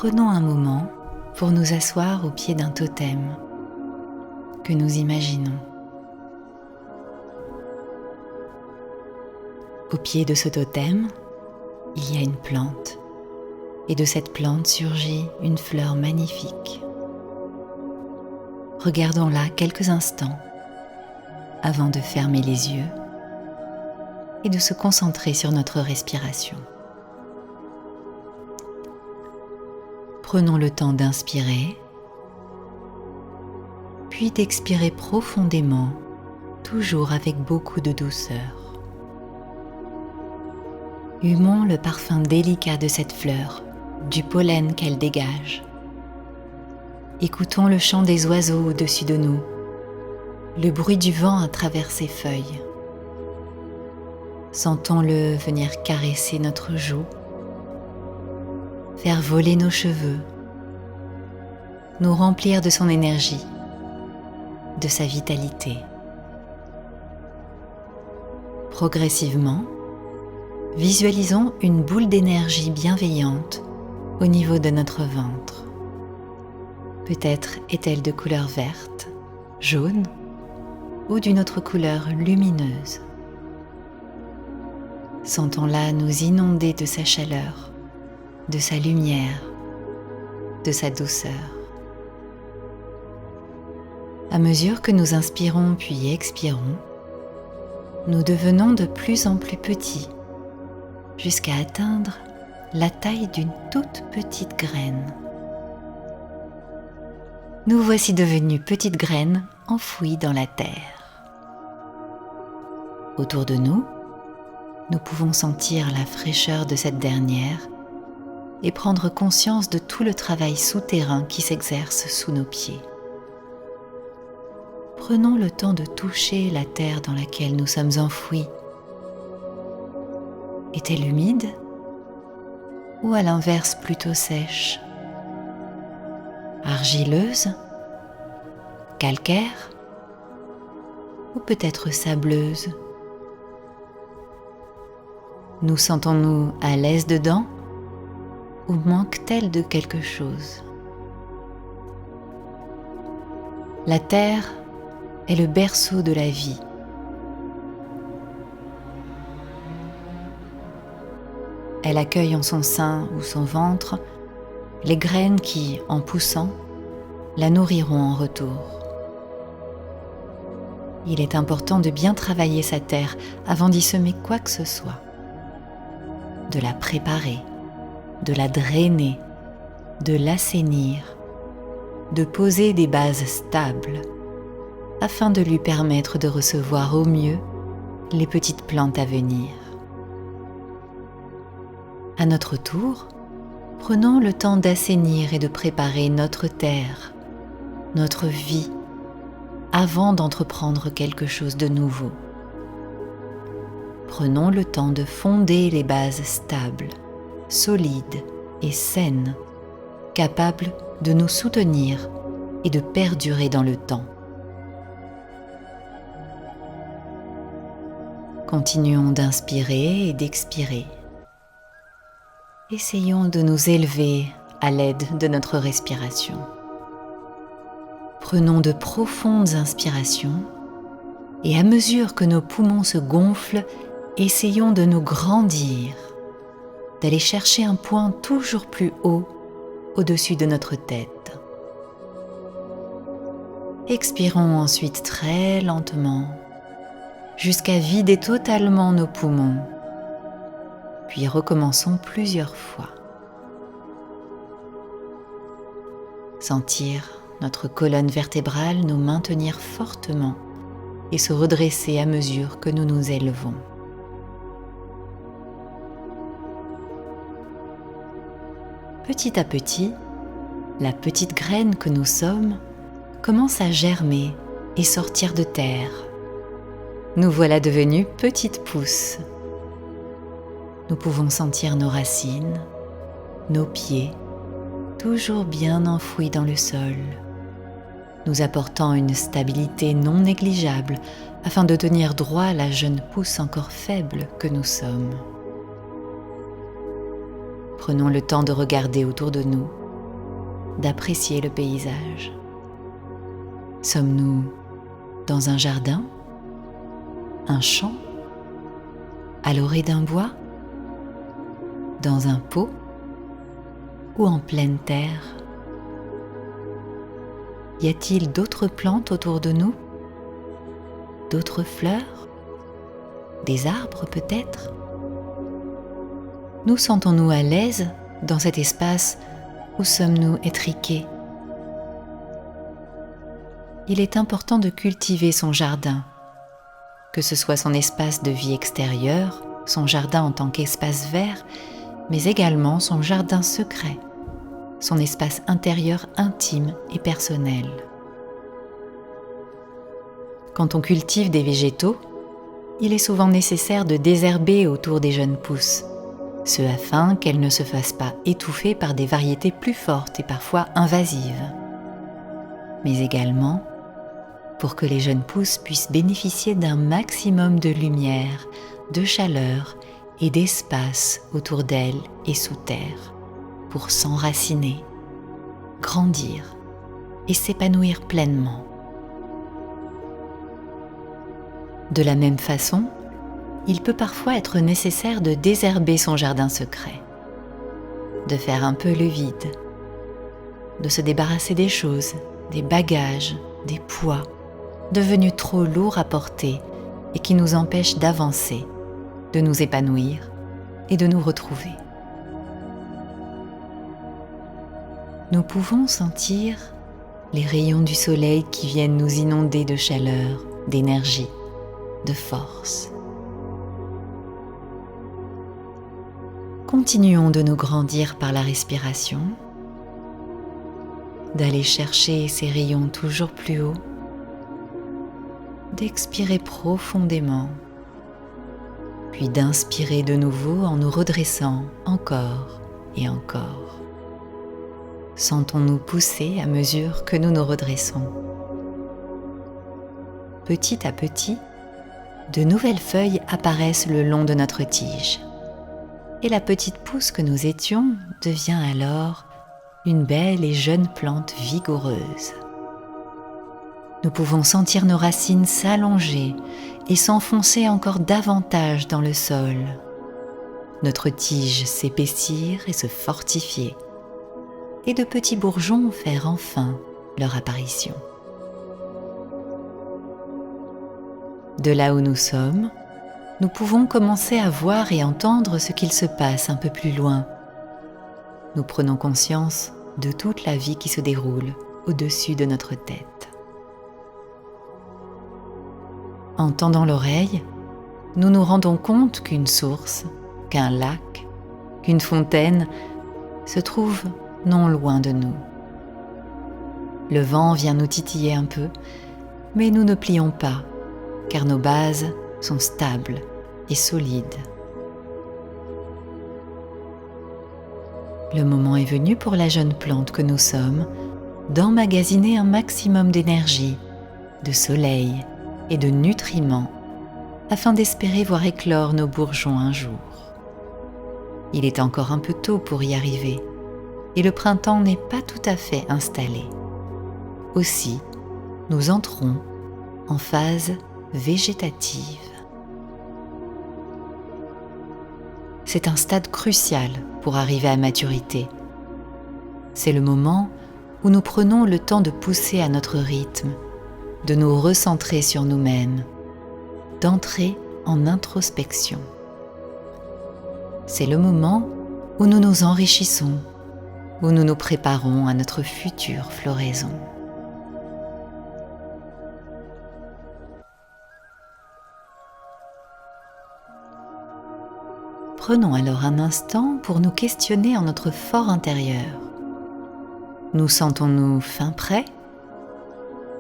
prenons un moment pour nous asseoir au pied d'un totem que nous imaginons. Au pied de ce totem, il y a une plante, et de cette plante surgit une fleur magnifique. Regardons-la quelques instants avant de fermer les yeux et de se concentrer sur notre respiration. Prenons le temps d'inspirer, puis d'expirer profondément, toujours avec beaucoup de douceur. Humons le parfum délicat de cette fleur, du pollen qu'elle dégage. Écoutons le chant des oiseaux au-dessus de nous, le bruit du vent à travers ses feuilles. Sentons-le venir caresser notre joue, faire voler nos cheveux, nous remplir de son énergie, de sa vitalité. Progressivement, visualisons une boule d'énergie bienveillante au niveau de notre ventre. Peut-être est-elle de couleur verte, jaune ou d'une autre couleur lumineuse. Sentons-la nous inonder de sa chaleur, de sa lumière, de sa douceur. À mesure que nous inspirons puis expirons, nous devenons de plus en plus petits, jusqu'à atteindre la taille d'une toute petite graine. Nous voici devenus petites graines enfouies dans la terre. Autour de nous, nous pouvons sentir la fraîcheur de cette dernière et prendre conscience de tout le travail souterrain qui s'exerce sous nos pieds. Prenons le temps de toucher la terre dans laquelle nous sommes enfouis. Est-elle humide ou à l'inverse plutôt sèche? Argileuse? Calcaire? Ou peut-être sableuse? Nous sentons-nous à l'aise dedans ou manque-t-elle de quelque chose? La terre est le berceau de la vie. Elle accueille en son sein ou son ventre les graines qui, en poussant, la nourriront en retour. Il est important de bien travailler sa terre avant d'y semer quoi que ce soit, de la préparer, de la drainer, de l'assainir, de poser des bases stables, afin de lui permettre de recevoir au mieux les petites plantes à venir. À notre tour, prenons le temps d'assainir et de préparer notre terre, notre vie, avant d'entreprendre quelque chose de nouveau. Prenons le temps de fonder les bases stables, solides et saines, capables de nous soutenir et de perdurer dans le temps. Continuons d'inspirer et d'expirer. Essayons de nous élever à l'aide de notre respiration. Prenons de profondes inspirations et à mesure que nos poumons se gonflent, essayons de nous grandir, d'aller chercher un point toujours plus haut au-dessus de notre tête. Expirons ensuite très lentement jusqu'à vider totalement nos poumons, puis recommençons plusieurs fois. Sentir notre colonne vertébrale nous maintenir fortement et se redresser à mesure que nous nous élevons. Petit à petit, la petite graine que nous sommes commence à germer et sortir de terre. Nous voilà devenus petites pousses. Nous pouvons sentir nos racines, nos pieds, toujours bien enfouis dans le sol, nous apportant une stabilité non négligeable afin de tenir droit la jeune pousse encore faible que nous sommes. Prenons le temps de regarder autour de nous d'apprécier le paysage. Sommes-nous dans un jardin, un champ, à l'orée d'un bois, dans un pot ou en pleine terre? Y a-t-il d'autres plantes autour de nous? D'autres fleurs? Des arbres peut-être? Nous sentons-nous à l'aise dans cet espace ou sommes-nous étriqués? Il est important de cultiver son jardin, que ce soit son espace de vie extérieur, son jardin en tant qu'espace vert, mais également son jardin secret, son espace intérieur intime et personnel. Quand on cultive des végétaux, il est souvent nécessaire de désherber autour des jeunes pousses, ce afin qu'elles ne se fassent pas étouffer par des variétés plus fortes et parfois invasives, mais également pour que les jeunes pousses puissent bénéficier d'un maximum de lumière, de chaleur et d'espace autour d'elles et sous terre, pour s'enraciner, grandir et s'épanouir pleinement. De la même façon, il peut parfois être nécessaire de désherber son jardin secret, de faire un peu le vide, de se débarrasser des choses, des bagages, des poids, devenus trop lourds à porter et qui nous empêchent d'avancer, de nous épanouir et de nous retrouver. Nous pouvons sentir les rayons du soleil qui viennent nous inonder de chaleur, d'énergie, de force. Continuons de nous grandir par la respiration, d'aller chercher ces rayons toujours plus haut, d'expirer profondément, puis d'inspirer de nouveau en nous redressant encore et encore. Sentons-nous pousser à mesure que nous nous redressons. Petit à petit, de nouvelles feuilles apparaissent le long de notre tige, et la petite pousse que nous étions devient alors une belle et jeune plante vigoureuse. Nous pouvons sentir nos racines s'allonger et s'enfoncer encore davantage dans le sol, notre tige s'épaissir et se fortifier, et de petits bourgeons faire enfin leur apparition. De là où nous sommes, nous pouvons commencer à voir et entendre ce qu'il se passe un peu plus loin. Nous prenons conscience de toute la vie qui se déroule au-dessus de notre tête. En tendant l'oreille, nous nous rendons compte qu'une source, qu'un lac, qu'une fontaine se trouve non loin de nous. Le vent vient nous titiller un peu, mais nous ne plions pas, car nos bases sont stables et solides. Le moment est venu pour la jeune plante que nous sommes d'emmagasiner un maximum d'énergie, de soleil et de nutriments afin d'espérer voir éclore nos bourgeons un jour. Il est encore un peu tôt pour y arriver et le printemps n'est pas tout à fait installé. Aussi, nous entrons en phase végétative. C'est un stade crucial pour arriver à maturité. C'est le moment où nous prenons le temps de pousser à notre rythme, de nous recentrer sur nous-mêmes, d'entrer en introspection. C'est le moment où nous nous enrichissons, où nous nous préparons à notre future floraison. Prenons alors un instant pour nous questionner en notre fort intérieur. Nous sentons-nous fin prêts?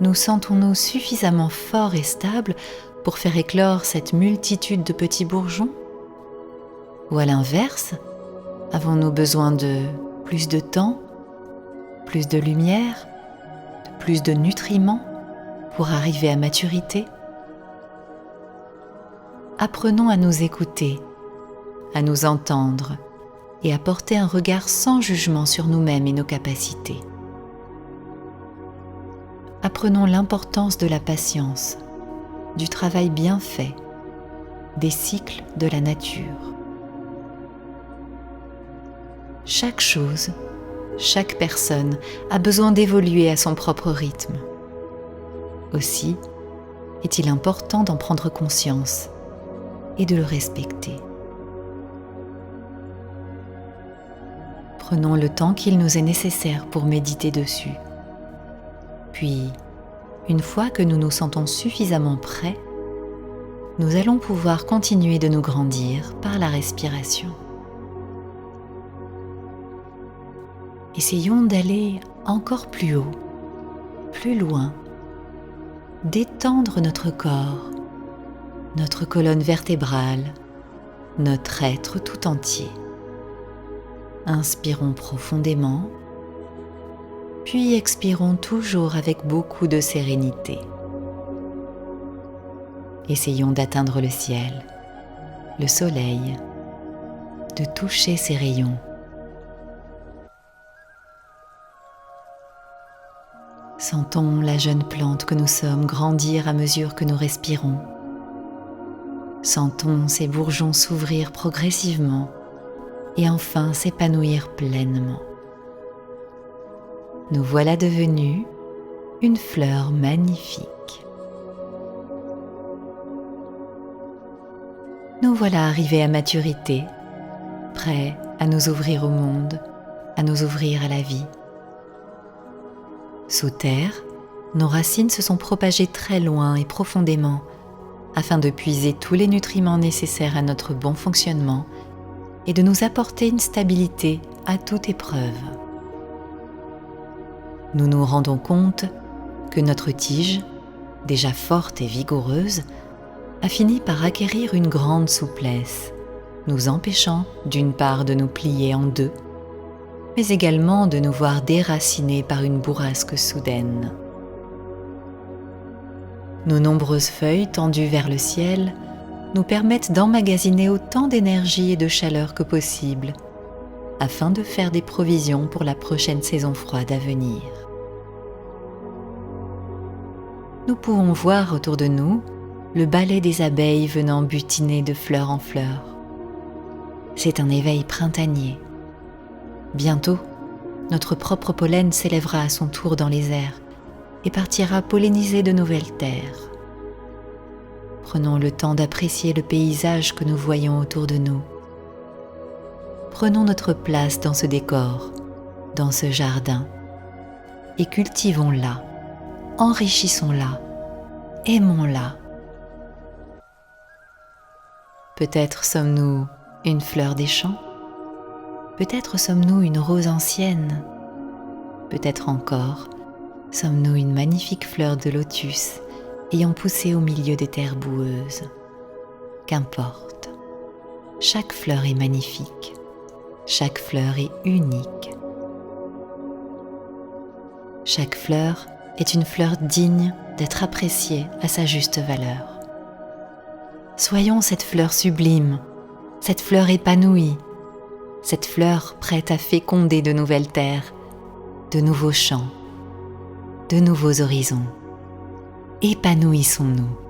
Nous sentons-nous suffisamment forts et stables pour faire éclore cette multitude de petits bourgeons? Ou à l'inverse, avons-nous besoin de plus de temps, plus de lumière, de plus de nutriments pour arriver à maturité? Apprenons à nous écouter, à nous entendre et à porter un regard sans jugement sur nous-mêmes et nos capacités. apprenons l'importance de la patience, du travail bien fait, des cycles de la nature. Chaque chose, chaque personne a besoin d'évoluer à son propre rythme. Aussi, est-il important d'en prendre conscience et de le respecter. Prenons le temps qu'il nous est nécessaire pour méditer dessus. Puis, une fois que nous nous sentons suffisamment prêts, nous allons pouvoir continuer de nous grandir par la respiration. Essayons d'aller encore plus haut, plus loin, d'étendre notre corps, notre colonne vertébrale, notre être tout entier. Inspirons profondément, puis expirons toujours avec beaucoup de sérénité. Essayons d'atteindre le ciel, le soleil, de toucher ses rayons. Sentons la jeune plante que nous sommes grandir à mesure que nous respirons. Sentons ses bourgeons s'ouvrir progressivement et enfin s'épanouir pleinement. Nous voilà devenus une fleur magnifique. Nous voilà arrivés à maturité, prêts à nous ouvrir au monde, à nous ouvrir à la vie. Sous terre, nos racines se sont propagées très loin et profondément afin de puiser tous les nutriments nécessaires à notre bon fonctionnement et de nous apporter une stabilité à toute épreuve. Nous nous rendons compte que notre tige, déjà forte et vigoureuse, a fini par acquérir une grande souplesse, nous empêchant d'une part de nous plier en deux, mais également de nous voir déracinés par une bourrasque soudaine. Nos nombreuses feuilles tendues vers le ciel nous permettent d'emmagasiner autant d'énergie et de chaleur que possible, afin de faire des provisions pour la prochaine saison froide à venir. Nous pouvons voir autour de nous le balai des abeilles venant butiner de fleur en fleur. C'est un éveil printanier. Bientôt, notre propre pollen s'élèvera à son tour dans les airs et partira polliniser de nouvelles terres. Prenons le temps d'apprécier le paysage que nous voyons autour de nous. Prenons notre place dans ce décor, dans ce jardin, et cultivons-la, enrichissons-la, aimons-la. Peut-être sommes-nous une fleur des champs, peut-être sommes-nous une rose ancienne, peut-être encore sommes-nous une magnifique fleur de lotus ayant poussé au milieu des terres boueuses. Qu'importe, chaque fleur est magnifique, chaque fleur est unique. Chaque fleur est une fleur digne d'être appréciée à sa juste valeur. Soyons cette fleur sublime, cette fleur épanouie, cette fleur prête à féconder de nouvelles terres, de nouveaux champs, de nouveaux horizons. Épanouissons-nous.